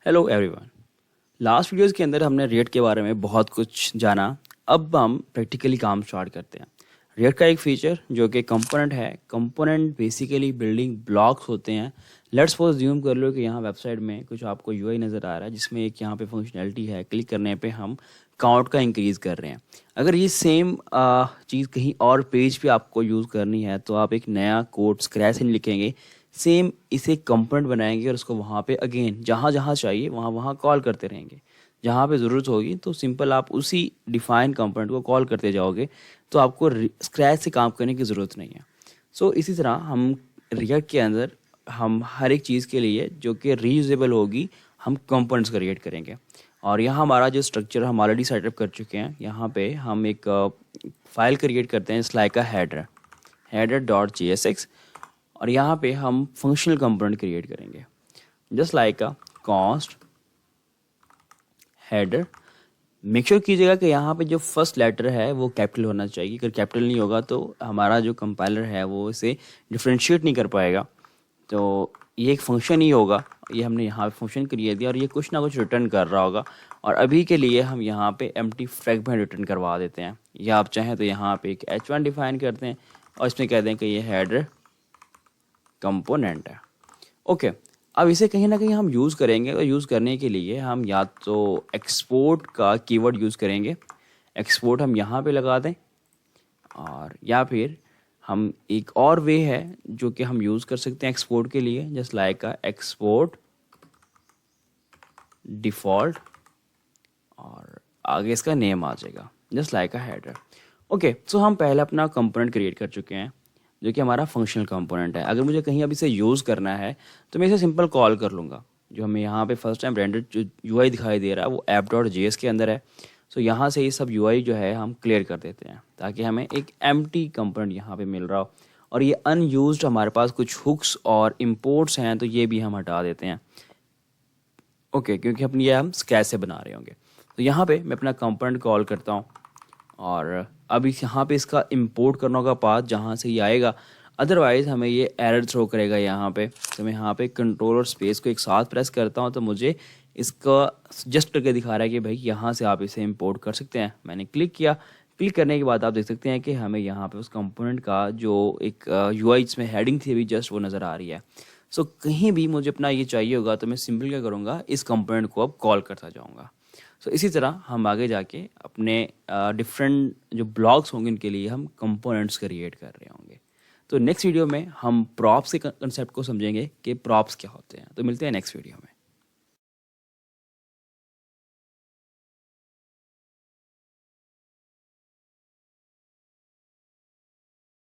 Hello everyone. Last videos के अंदर हमने रिएक्ट के बारे में बहुत कुछ जाना। अब हम प्रैक्टिकली काम स्टार्ट करते हैं। रिएक्ट का एक फीचर जो कि कंपोनेंट है। कंपोनेंट बेसिकली बिल्डिंग ब्लॉक्स होते हैं। लेट्स सपोज ज्यूम कर लो कि यहाँ वेबसाइट में कुछ आपको यूआई नज़र आ रहा है जिसमें एक यहाँ पे फंक्शनैलिटी है। क्लिक करने पे हम काउंट का इंक्रीज़ कर रहे हैं। अगर ये सेम चीज़ कहीं और पेज पे आपको यूज़ करनी है तो आप एक नया कोड स्क्रैच से नहीं लिखेंगे, सेम इसे कंपोनेंट बनाएंगे और उसको वहाँ पे अगेन जहाँ जहाँ चाहिए वहाँ वहाँ कॉल करते रहेंगे। जहाँ पे ज़रूरत होगी तो सिंपल आप उसी डिफाइन कंपोनेंट को कॉल करते जाओगे, तो आपको स्क्रैच से काम करने की ज़रूरत नहीं है। सो इसी तरह हम रिएक्ट के अंदर हम हर एक चीज़ के लिए जो कि रीयूजेबल होगी हम कंपोनेंट्स क्रिएट करेंगे। और यहाँ हमारा जो स्ट्रक्चर हम ऑलरेडी सेटअप कर चुके हैं, यहाँ पे हम एक फाइल क्रिएट करते हैं लाइक का हेडर डॉट JSX। और यहाँ पे हम फंक्शनल कंपोनेंट क्रिएट करेंगे just like a cost header. Make sure कीजिएगा कि यहाँ पे जो फर्स्ट लेटर है वो कैपिटल होना चाहिए। अगर कैपिटल नहीं होगा तो हमारा जो कंपाइलर है वो इसे डिफ्रेंशिएट नहीं कर पाएगा। तो ये एक फंक्शन ही होगा। ये हमने यहाँ पे फंक्शन क्रिएट दिया और ये कुछ ना कुछ रिटर्न कर रहा होगा। और अभी के लिए हम यहाँ पे एम्प्टी फ्रैगमेंट रिटर्न करवा देते हैं, या आप चाहें तो यहाँ पे एक H1 डिफाइन करते हैं और इसमें कहते हैं कि ये हेडर कंपोनेंट है। ओके, अब इसे कहीं ना कहीं हम यूज़ करेंगे और यूज़ करने के लिए हम या तो एक्सपोर्ट का कीवर्ड यूज़ करेंगे। एक्सपोर्ट हम यहाँ पे लगा दें, और या फिर हम एक और वे है जो कि हम यूज़ कर सकते हैं एक्सपोर्ट के लिए, जस्ट लाइक का एक्सपोर्ट डिफ़ॉल्ट और आगे इसका नेम आ जाएगा just like a header. Okay, so हम पहले अपना कंपोनेंट क्रिएट कर चुके हैं जो कि हमारा फंक्शनल कंपोनेंट है। अगर मुझे कहीं अब इसे यूज़ करना है तो मैं इसे सिंपल कॉल कर लूँगा। जो हमें यहाँ पे फर्स्ट टाइम रेंडर जो यूआई दिखाई दे रहा है वो app.js के अंदर है। सो यहाँ से ये सब यूआई जो है हम क्लियर कर देते हैं ताकि हमें एक एम्प्टी कंपोनेंट यहाँ पे मिल रहा हो। और ये अनयूज्ड हमारे पास कुछ हुक्स और इम्पोर्ट्स हैं तो ये भी हम हटा देते हैं। ओके, क्योंकि अपनी ये हम स्क्रैच से बना रहे होंगे। तो यहाँ पे मैं अपना कंपोनेंट कॉल करता हूँ और अब यहाँ पे इसका इंपोर्ट करना होगा पाथ जहाँ से ये आएगा, अदरवाइज़ हमें ये एरर थ्रो करेगा यहाँ पे। तो मैं यहाँ पे कंट्रोल और स्पेस को एक साथ प्रेस करता हूँ तो मुझे इसका सजेस्ट करके दिखा रहा है कि भाई यहाँ से आप इसे इंपोर्ट कर सकते हैं। मैंने क्लिक किया। क्लिक करने के बाद आप देख सकते हैं कि हमें यहाँ पे उस कंपोनेंट का जो एक यूआई इसमें हेडिंग थी अभी जस्ट वो नज़र आ रही है। सो कहीं भी मुझे अपना ये चाहिए होगा तो मैं सिंपल क्या करूँगा, इस कंपोनेंट को अब कॉल करता जाऊँगा। सो इसी तरह हम आगे जाके अपने डिफरेंट जो ब्लॉग्स होंगे इनके लिए हम कंपोनेंट्स क्रिएट कर रहे होंगे। तो नेक्स्ट वीडियो में हम प्रॉप्स के कंसेप्ट को समझेंगे कि प्रॉप्स क्या होते हैं। तो मिलते हैं नेक्स्ट वीडियो में।